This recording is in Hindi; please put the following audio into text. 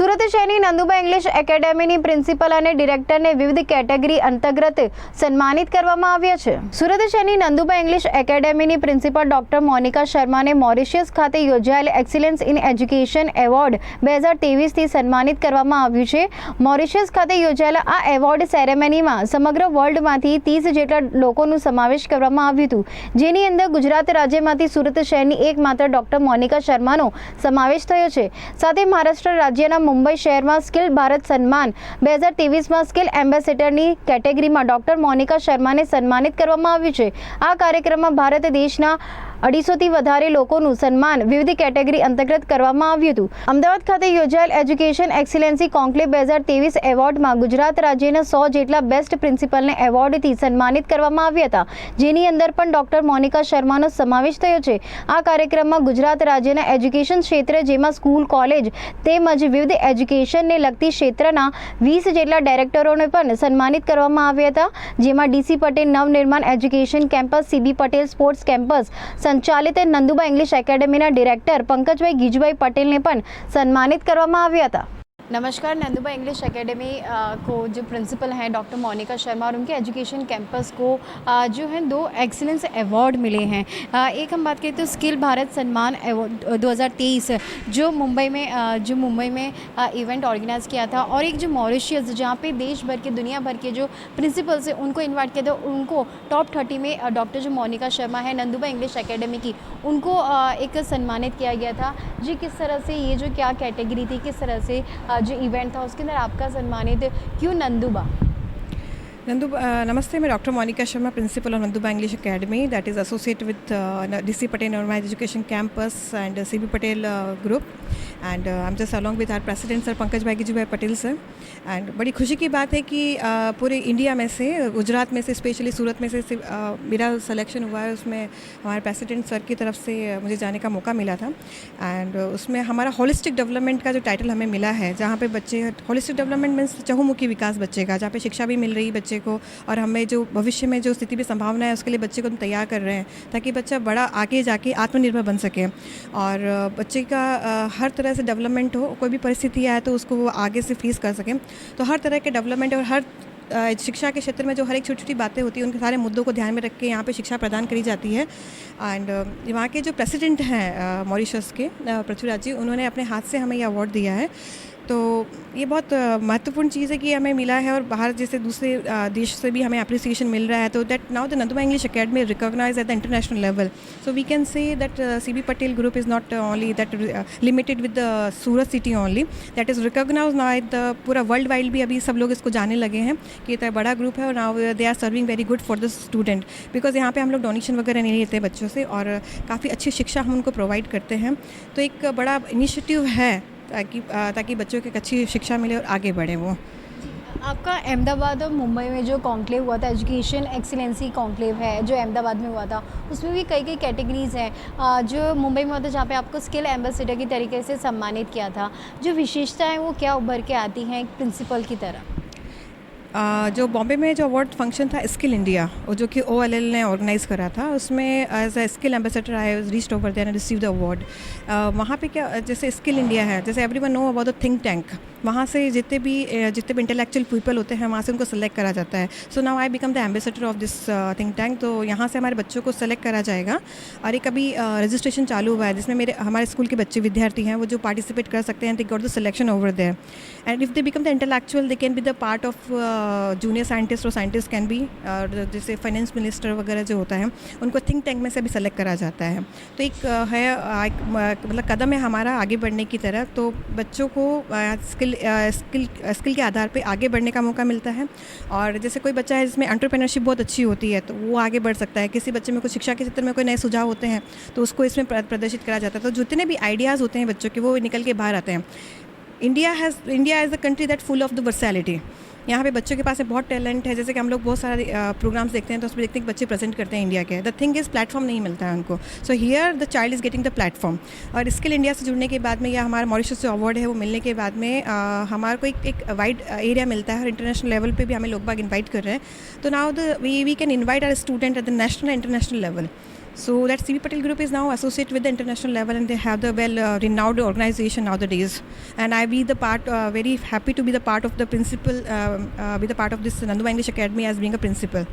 સુરત શહેરની નંદુબા ઇંગ્લિશ એકેડેમીની પ્રિન્સિપલ અને ડિરેક્ટરને વિવિધ કેટેગરી અંતર્ગત સન્માનિત કરવામાં આવ્યા છે। સુરત શહેરની નંદુબા ઇંગ્લિશ એકેડેમીની પ્રિન્સિપલ ડોક્ટર મોનિકા શર્માને મોરિશિયસ ખાતે યોજાયેલ એક્સિલન્સ ઇન એજ્યુકેશન એવોર્ડ 2023થી સન્માનિત કરવામાં આવ્યું છે। મોરિશિયસ ખાતે યોજાયેલા આ એવોર્ડ સેરેમનીમાં સમગ્ર વર્લ્ડમાંથી 30 જેટલા લોકોનો સમાવેશ કરવામાં આવ્યું હતું, જેની અંદર ગુજરાત રાજ્યમાંથી સુરત શહેરની એકમાત્ર ડોક્ટર મોનિકા શર્માનો સમાવેશ થયો છે। સાથે મહારાષ્ટ્ર રાજ્યના મુંબई शहर में स्किल भारत सम्मान 2023 में स्किल एम्बेसेडर केटेगरी में डॉक्टर मोनिका शर्मा ने सन्मानित करवामां आव्युं छे। आ कार्यक्रम में भारत देशना 250 થી વધારે લોકોનું સન્માન વિવિધ કેટેગરી અંતર્ગત કરવામાં આવ્યું હતું। અમદાવાદ ખાતે યોજાયેલ એજ્યુકેશન એક્સિલન્સી કોન્ક્લેવ 2023 એવોર્ડમાં ગુજરાત રાજ્યના 100 જેટલા બેસ્ટ પ્રિન્સિપલને એવોર્ડથી સન્માનિત કરવામાં આવ્યા હતા, જેની અંદર પણ ડોક્ટર મોનિકા શર્માનો સમાવેશ થયો છે। આ કાર્યક્રમમાં ગુજરાત રાજ્યના એજ્યુકેશન ક્ષેત્ર જેમાં સ્કૂલ, કોલેજ તેમજ વિવિધ એજ્યુકેશનને લગતી ક્ષેત્રના 20 જેટલા ડાયરેક્ટરોને પણ સન્માનિત કરવામાં આવ્યા હતા, જેમાં DC Patel Navnirman education campus, CB Patel sports campus संचालित Nanduba English academy director Pankajbhai Gijubhai Patel ने पण सन्मानित करवामां आव्या हता। नमस्कार। नंदुबा इंग्लिश एकेडमी को जो प्रिंसिपल हैं डॉक्टर मोनिका शर्मा और उनके एजुकेशन कैंपस को जो है 2 एक्सीलेंस अवार्ड मिले हैं। एक हम बात करें तो स्किल भारत सम्मान अवार्ड 2023 जो मुंबई में इवेंट ऑर्गेनाइज किया था, और एक जो मॉरिशियस जहाँ पे देश भर के दुनिया भर के जो प्रिंसिपल्स हैं उनको इन्वाइट किया था, उनको टॉप 30 में डॉक्टर जो मोनिका शर्मा है नंदुबा इंग्लिश एकेडमी की, उनको एक सम्मानित किया गया था। जी किस तरह से ये जो क्या कैटेगरी थी, किस तरह से जो इवेंट था उसके अंदर आपका सम्मानित क्यों नंदुबा? नमस्ते, मैं doctor Monika Sharma, principal of Nanduba English academy that is associated with DC Patel normal education campus and CB Patel group and I am just along with our president sir Pankaj bhai Gijubhai Patel sir. And बड़ी खुशी की बात है कि पूरे इंडिया में से, गुजरात में से, स्पेशली सूरत में से मेरा सिलेक्शन हुआ है। उसमें हमारे प्रेसिडेंट सर की तरफ से मुझे जाने का मौका मिला था, एंड उसमें हमारा होलिस्टिक डेवलपमेंट का जो टाइटल हमें मिला है, जहाँ पे बच्चे, होलिस्टिक डेवलपमेंट मीन्स चहुमुखी विकास बच्चे का, जहाँ पे शिक्षा भी मिल रही है बच्चे को, और हमें जो भविष्य में जो स्थिति भी संभावना है उसके लिए बच्चे को हम तैयार कर रहे हैं ताकि बच्चा बड़ा आगे जाके आत्मनिर्भर बन सके, और बच्चे का हर तरह से डेवलपमेंट हो, कोई भी परिस्थिति आए तो उसको वो आगे से फेस कर सकें। तो हर तरह के डेवलपमेंट और हर शिक्षा के क्षेत्र में जो हर एक छोटी छोटी बातें होती हैं उनके सारे मुद्दों को ध्यान में रख के यहाँ पे शिक्षा प्रदान करी जाती है। एंड वहाँ के जो प्रेसिडेंट हैं मॉरिशस के पृथ्वीराज जी, उन्होंने अपने हाथ से हमें ये अवार्ड दिया है। तो ये बहुत महत्वपूर्ण चीज़ है कि हमें मिला है, और बाहर जैसे दूसरे देश से भी हमें अप्रिसिएशन मिल रहा है। तो that now the Nanduba English academy recognize at the international level, so we can say that CB Patel group is not only that limited with the Surat city only, that is recognize now at the पूरा वर्ल्ड वाइड भी अभी सब लोग इसको जानने लगे हैं कि इतना बड़ा ग्रुप है, और now they are serving very good for the student, because यहाँ पे हम लोग डोनेशन वगैरह नहीं लेते बच्चों से, और काफ़ी अच्छी शिक्षा हम उनको प्रोवाइड करते हैं। तो एक बड़ा इनिशिएटिव है ताकि बच्चों को अच्छी शिक्षा मिले और आगे बढ़े वो। आपका अहमदाबाद और मुंबई में जो कॉन्क्लेव हुआ था, एजुकेशन एक्सीलेंसी कॉन्क्लेव है जो अहमदाबाद में हुआ था, उसमें भी कई कैटेगरीज़ हैं। जो मुंबई में हुआ था जहाँ पे आपको स्किल एम्बेसडर की तरीके से सम्मानित किया था, जो विशेषताएं वो क्या उभर के आती हैं एक प्रिंसिपल की तरह? जो बॉम्बे में जो अवार्ड फंक्शन था स्किल इंडिया, जो कि OLL ने ऑर्गेनाइज़ करा था, उसमें as a skill ambassador I was reached over there and receive the award. वहाँ पे क्या, जैसे स्किल इंडिया है, जैसे everyone know about the think tank, वहाँ से जितने भी इंटेलेक्चुअल पीपल होते हैं वहाँ से उनको सेलेक्ट करा जाता है। So now I become the ambassador of this think tank. तो यहाँ से हमारे बच्चों को सेलेक्ट करा जाएगा, और एक अभी रजिस्ट्रेशन चालू हुआ है जिसमें हमारे स्कूल के बच्चे विद्यार्थी हैं वो जो पार्टिसिपेट कर सकते हैं, they got the selection over there, and if they become the intellectual they can be the part of junior scientist, और साइंटिस्ट कैन बी, जैसे फाइनेंस मिनिस्टर वगैरह जो होता है उनको थिंक टैंक में से भी सेलेक्ट करा जाता है। तो एक है मतलब कदम है हमारा आगे बढ़ने की तरह। तो बच्चों को स्किल के आधार पे आगे बढ़ने का मौका मिलता है, और जैसे कोई बच्चा है जिसमें एंटरप्रेन्योरशिप बहुत अच्छी होती है तो वो आगे बढ़ सकता है। किसी बच्चे में कुछ शिक्षा के क्षेत्र में कोई नए सुझाव होते हैं तो उसको इसमें प्रदर्शित करा जाता है। तो जितने भी आइडियाज़ होते हैं बच्चों के वो निकल के बाहर आते हैं। India is the country that full of the versatility. यहाँ पे बच्चों के पास में बहुत टैलेंट है, जैसे कि हम लोग बहुत सारे प्रोग्राम्स देखते हैं तो उसमें देखते हैं कि बच्चे प्रेजेंट करते हैं इंडिया के। द थिंग इज़ प्लेटफॉर्म नहीं मिलता है उनको, so here the child is getting the platform. और स्किल इंडिया से जुड़ने के बाद में या हमारा मॉरिशस जो अवार्ड है वो मिलने के बाद में हमारे को एक वाइड एरिया मिलता है, और इंटरनेशनल लेवल पे भी हमें लोग बाग इन्वाइट कर रहे हैं। तो now we can invite our student at the national and international level. So that CB Patel Group is now associated with the international level, and they have the renowned organization nowadays. And I be the part, very happy to be the part of the principal, be the part of this Nanduba English Academy as being a principal.